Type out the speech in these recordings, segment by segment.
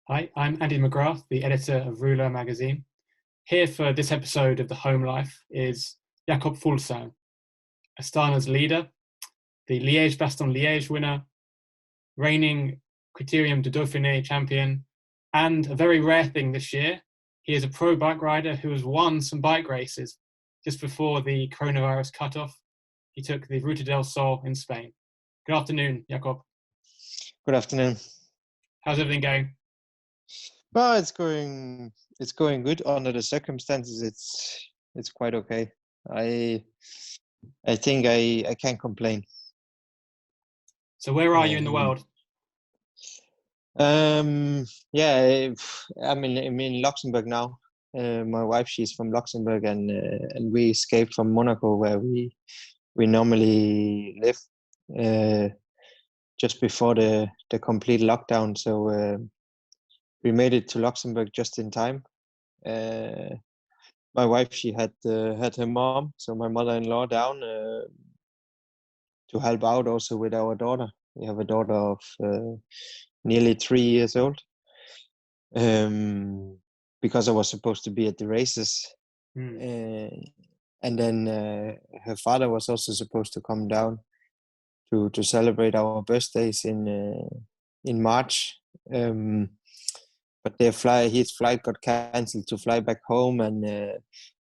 Hi, I'm Andy McGrath, the editor of Rouleur magazine. Here for this episode of The Home Life is Jakob Fuglsang, Astana's leader, the Liège-Bastogne-Liège winner, reigning Critérium du Dauphiné champion, and a very rare thing this year, he is a pro bike rider who has won some bike races just before the coronavirus cutoff. He took the Ruta del Sol in Spain. Good afternoon, Jakob. Good afternoon. How's everything going? Well, it's going good under the circumstances. It's quite okay. I think I can't complain. So where are you in the world? Yeah, I'm in Luxembourg now. My wife, she's from Luxembourg, and we escaped from Monaco, where we normally live, just before the complete lockdown. So we made it to Luxembourg just in time. My wife, she had her mom, so my mother-in-law, down to help out also with our daughter. We have a daughter of nearly 3 years old. Because I was supposed to be at the races, and then her father was also supposed to come down to celebrate our birthdays in March. But his flight got cancelled to fly back home, and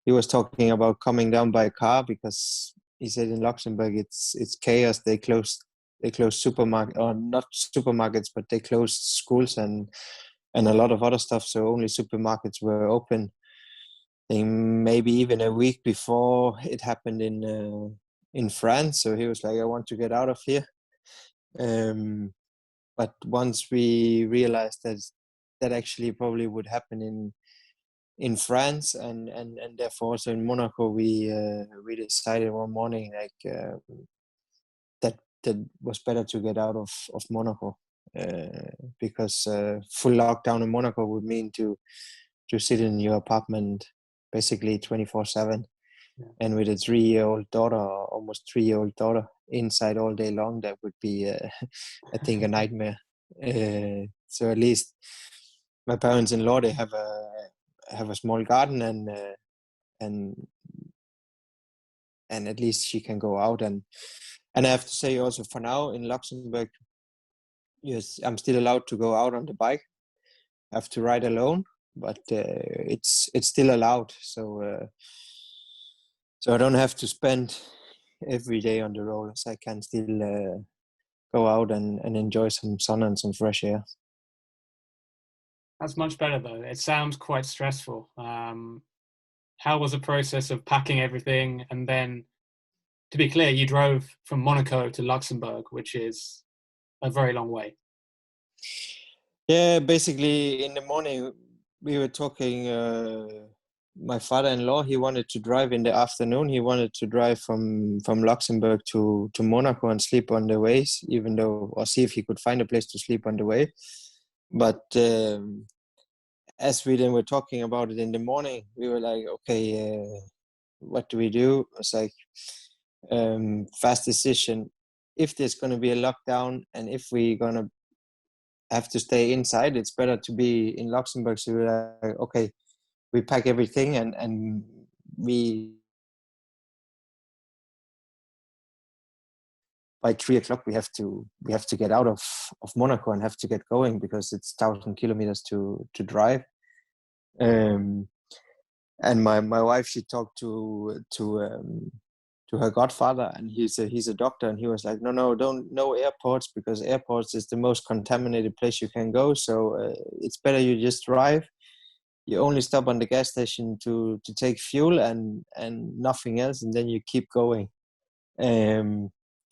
he was talking about coming down by car because he said in Luxembourg it's chaos. They closed supermarket, or not supermarkets, but they closed schools and a lot of other stuff. So only supermarkets were open. I think maybe even a week before it happened in France. So he was like, I want to get out of here. But once we realized that actually probably would happen in France and therefore also in Monaco, we decided one morning that was better to get out of Monaco, because full lockdown in Monaco would mean to sit in your apartment basically 24/7, and with a 3-year-old daughter, or almost 3-year-old daughter, inside all day long, that would be I think a nightmare. So at least my parents-in-law, they have a small garden, and at least she can go out, and I have to say also, for now in Luxembourg, yes, I'm still allowed to go out on the bike. I have to ride alone, but it's still allowed. So I don't have to spend every day on the rollers. I can still go out and enjoy some sun and some fresh air. That's much better, though. It sounds quite stressful. How was the process of packing everything? And then, to be clear, you drove from Monaco to Luxembourg, which is a very long way. Yeah, basically in the morning we were talking. My father-in-law, he wanted to drive in the afternoon. He wanted to drive from Luxembourg to Monaco and sleep on the way, or see if he could find a place to sleep on the way. But as we then were talking about it in the morning, we were like, okay, what do we do? It's like, fast decision. If there's going to be a lockdown, and if we're going to have to stay inside, it's better to be in Luxembourg. So we're like, okay, we pack everything, and we, by 3:00 we have to get out of Monaco and have to get going, because it's 1,000 kilometers to drive. And my wife, she talked to her godfather, and he's a doctor, and he was like, no airports, because airports is the most contaminated place you can go. So it's better you just drive. You only stop on the gas station to take fuel and nothing else, and then you keep going.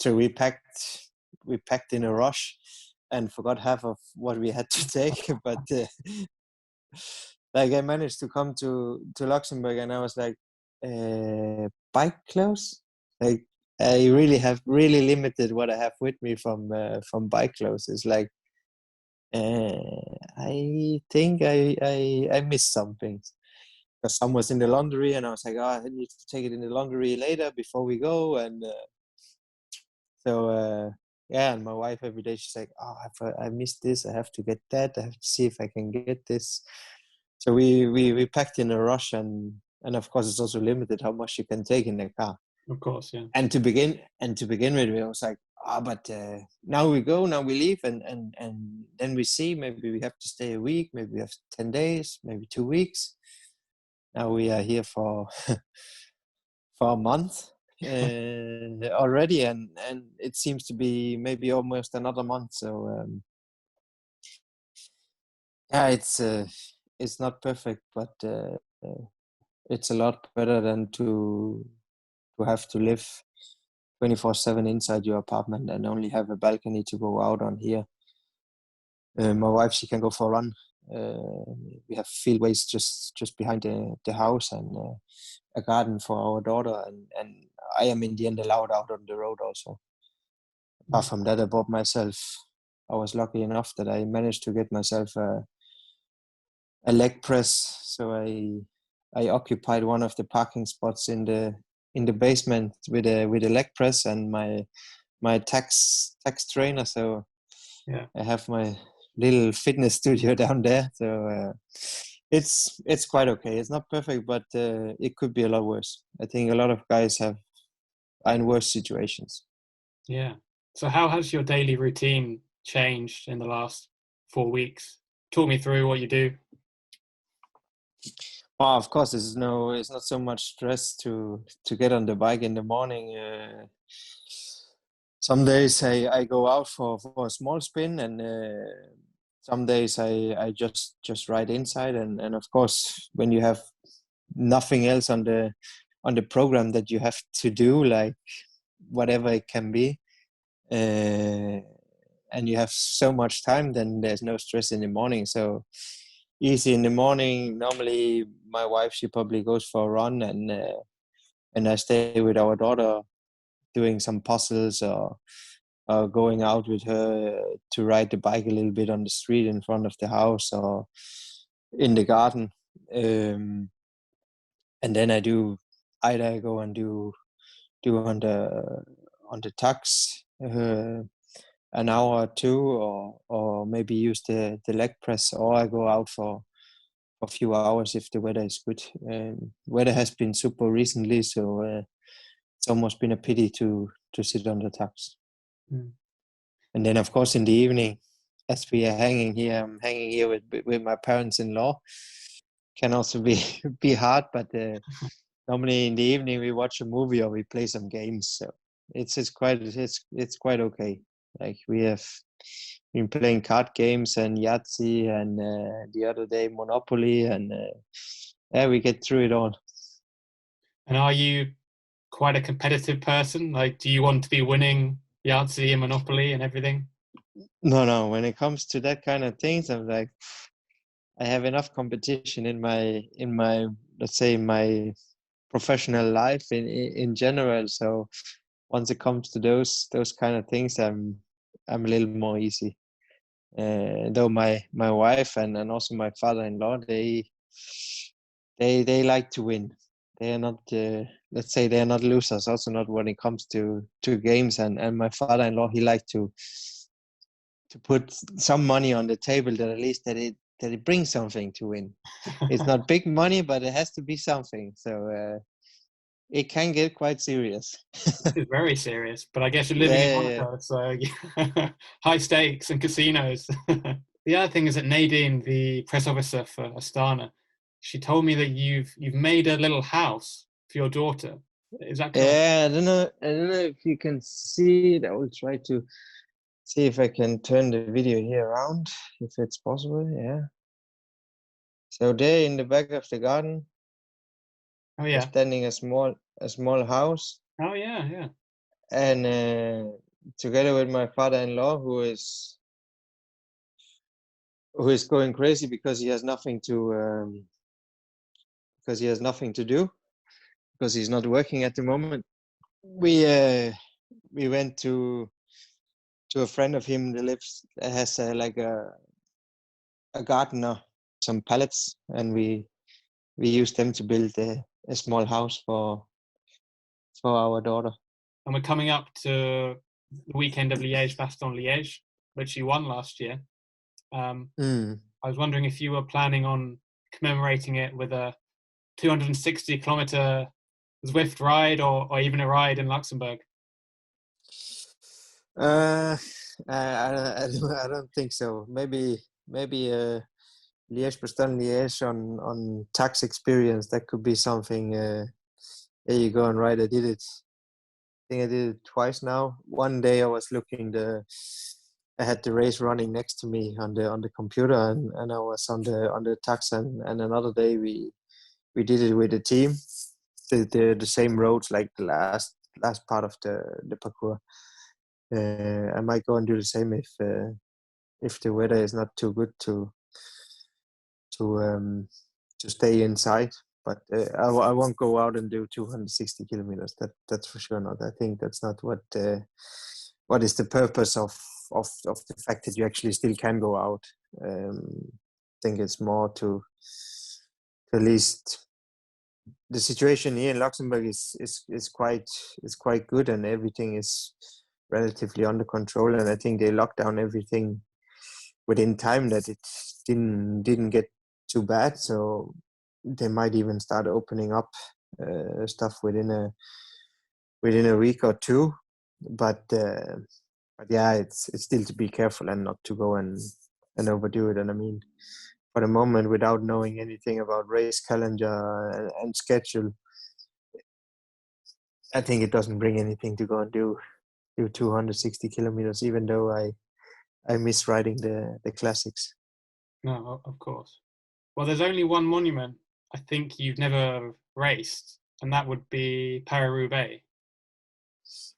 So we packed in a rush and forgot half of what we had to take. But like, I managed to come to Luxembourg, and I was like, bike clothes? Like, I really have limited what I have with me from bike clothes. It's like, I think I missed something, because some was in the laundry, and I was like, I need to take it in the laundry later before we go. And yeah, and my wife every day, she's like, oh, I missed this. I have to get that. I have to see if I can get this. So we packed in a rush, and of course it's also limited how much you can take in the car. Of course, yeah. And to begin with, I was like, but now we leave, and then we see, maybe we have to stay a week, maybe we have 10 days, maybe 2 weeks. Now we are here for for a month already, and it seems to be maybe almost another month. So yeah, it's not perfect, but it's a lot better than to have to live 24/7 inside your apartment and only have a balcony to go out on here. My wife, she can go for a run. We have fieldways just behind the house, and a garden for our daughter, and I am in the end allowed out on the road also. Apart from that, I bought myself, I was lucky enough that I managed to get myself a leg press. So I occupied one of the parking spots in the basement with a leg press and my tax trainer. So Yeah, I have my little fitness studio down there. So it's quite okay. It's not perfect, but it could be a lot worse. I think a lot of guys are in worse situations. yeah. So how has your daily routine changed in the last 4 weeks? Talk me through what you do. Well, of course, it's not so much stress to get on the bike in the morning. Some days I go out for a small spin, and some days I just ride inside. And of course, when you have nothing else on the program that you have to do, like whatever it can be, and you have so much time, then there's no stress in the morning. So easy in the morning. Normally my wife, she probably goes for a run, and I stay with our daughter doing some puzzles, or going out with her to ride the bike a little bit on the street in front of the house or in the garden. And then I go and do on the tax an hour or two, or maybe use the leg press, or I go out for a few hours if the weather is good. Weather has been super recently, so it's almost been a pity to sit on the tax. And then of course in the evening, as we are hanging here, I'm hanging here with my parents-in-law. Can also be hard, but normally in the evening we watch a movie or we play some games. So it's quite okay. Like we have been playing card games and Yahtzee, and the other day Monopoly, and yeah, we get through it all. And are you quite a competitive person? Like, do you want to be winning Yahtzee and Monopoly and everything? No. When it comes to that kind of things, I'm like, I have enough competition in my let's say my professional life in general. So once it comes to those kind of things, I'm a little more easy. Though my wife and also my father-in-law, they like to win. They are not, let's say, they are not losers. Also not when it comes to games. And my father-in-law, he liked to put some money on the table, that at least that it brings something to win. It's not big money, but it has to be something. So it can get quite serious. It's very serious, but I guess you're living in Monaco, so high stakes and casinos. The other thing is that Nadine, the press officer for Astana, she told me that you've made a little house for your daughter. Is that correct? Yeah, I don't know if you can see it. I will try to see if I can turn the video here around, if it's possible. Yeah. So there in the back of the garden, Oh yeah. standing a small house. Oh yeah. And together with my father-in-law, who is going crazy because he has nothing to do, because he's not working at the moment. We went to a friend of him that has like a gardener, some pallets, and we used them to build a small house for our daughter. And we're coming up to the weekend of Liège-Bastogne-Liège, which you won last year. I was wondering if you were planning on commemorating it with a 260-kilometer Zwift ride or even a ride in Luxembourg. I don't think so. Maybe Liège-Bastogne-Liège on tax experience. That could be something. There you go and ride. I did it. I think I did it twice now. One day I was looking I had the race running next to me on the computer, and I was on the tax, and another day we did it with the team, the same roads like the last part of the parcours. I might go and do the same if the weather is not too good to stay inside. But I won't go out and do 260 kilometers. That's for sure not. I think that's not what is the purpose of the fact that you actually still can go out. I think it's more to at least the situation here in Luxembourg is quite good, and everything is relatively under control. And I think they locked down everything within time, that it didn't get too bad. So they might even start opening up stuff within a week or two. But yeah, it's still to be careful and not to go and overdo it. And I mean, for the moment, without knowing anything about race calendar and schedule, I think it doesn't bring anything to go and do 260 kilometers, even though I miss riding the classics. No, of course. Well, there's only one monument I think you've never raced, and that would be Paris-Roubaix.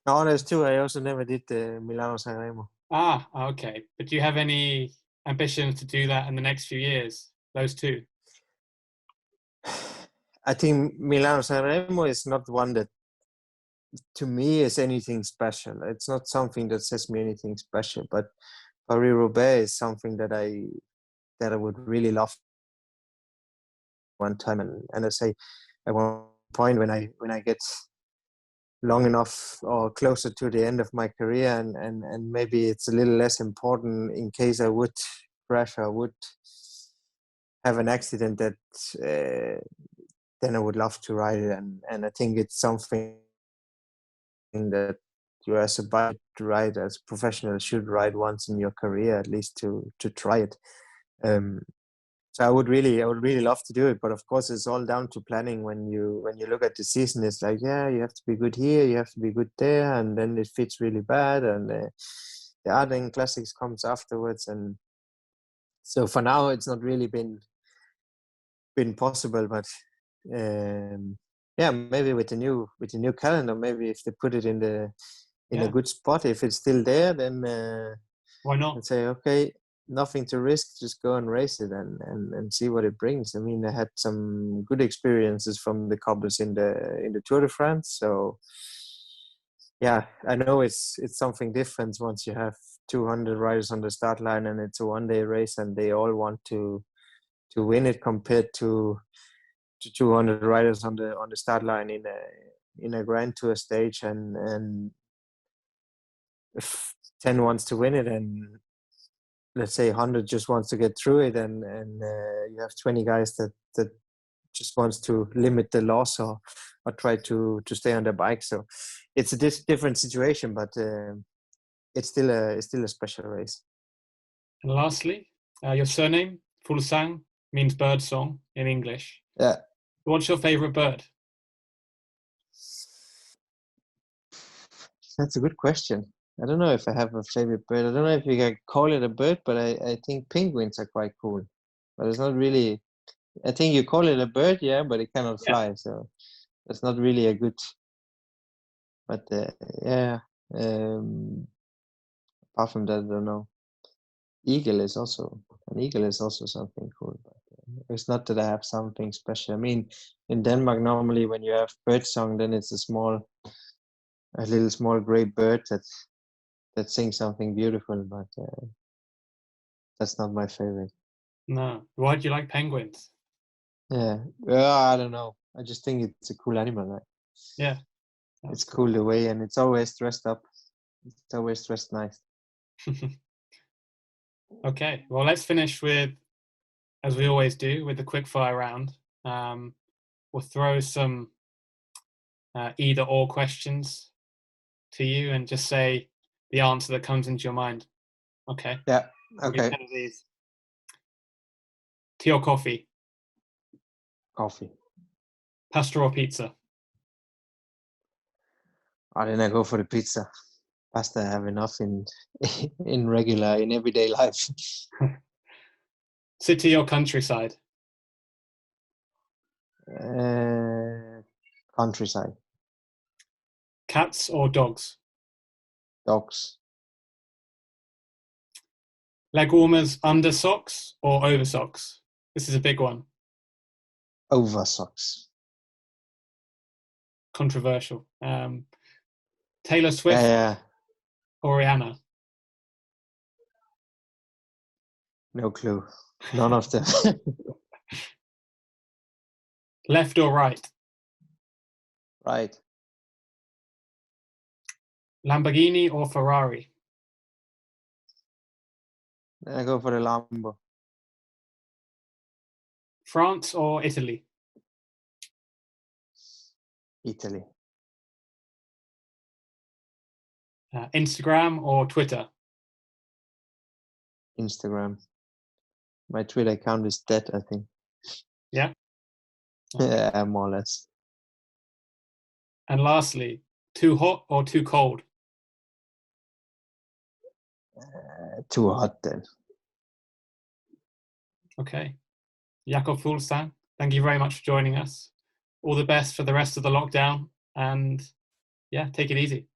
No, there's two. I also never did the Milano-San Remo. Ah, okay. But do you have any ambitions to do that in the next few years? Those two? I think Milano-San Remo is not one that, to me, is anything special. It's not something that says me anything special. But Paris-Roubaix is something that I would really love one time. And I say, at one point when I get long enough or closer to the end of my career, and maybe it's a little less important in case I would crash or would have an accident, that then I would love to ride it. And I think it's something that you, as a bike rider, as a professional, should ride once in your career, at least to try it. So I would really love to do it, but of course it's all down to planning. When you look at the season, it's like, yeah, you have to be good here, you have to be good there, and then it fits really bad, and the Ardennes Classics comes afterwards, and so for now it's not really been possible. But yeah, maybe with the new calendar, maybe if they put it in a good spot, if it's still there, then why not? I'd say, okay, nothing to risk, just go and race it and see what it brings. I mean, I had some good experiences from the cobblers in the Tour de France. So yeah, I know it's something different once you have 200 riders on the start line and it's a one-day race and they all want to win it, compared to 200 riders on the start line in a Grand Tour stage, and if 10 wants to win it, and let's say 100 just wants to get through it, and you have 20 guys that just wants to limit the loss or try to stay on their bike. So it's a different situation, but it's still a special race. And lastly, your surname, Fuglsang, means bird song in English. Yeah. What's your favorite bird? That's a good question. I don't know if I have a favorite bird. I don't know if you can call it a bird, but I think penguins are quite cool. But it's not really, I think you call it a bird, yeah, but it cannot fly. So that's not really a good, but yeah. Apart from that, I don't know. An eagle is also something cool. But it's not that I have something special. I mean, in Denmark, normally when you have bird song, then it's a little small gray bird that sings something beautiful, but that's not my favorite. No. Why do you like penguins? Yeah, I don't know. I just think it's a cool animal. Right? Yeah. It's cool the way, and it's always dressed up. It's always dressed nice. Okay, well, let's finish with, as we always do, with the quickfire round. We'll throw some either or questions to you and just say the answer that comes into your mind. Okay. Yeah. Okay. Tea or coffee? Coffee. Pasta or pizza? Then I go for the pizza. Pasta I have enough in in everyday life. City or countryside? Countryside. Cats or dogs? Dogs. Leg warmers under socks or over socks? This is a big one. Over socks. Controversial. Taylor Swift or Rihanna? No clue. None of them. Left or right? Right. Lamborghini or Ferrari? Then I go for the Lambo. France or Italy? Italy. Instagram or Twitter? Instagram. My Twitter account is dead, I think. Yeah? Okay. Yeah, more or less. And lastly, too hot or too cold? Too hot then. Okay. Jakob Fuglsang, thank you very much for joining us. All the best for the rest of the lockdown, and yeah, take it easy.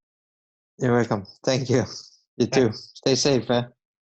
You're welcome. Thank you. You too. Stay safe.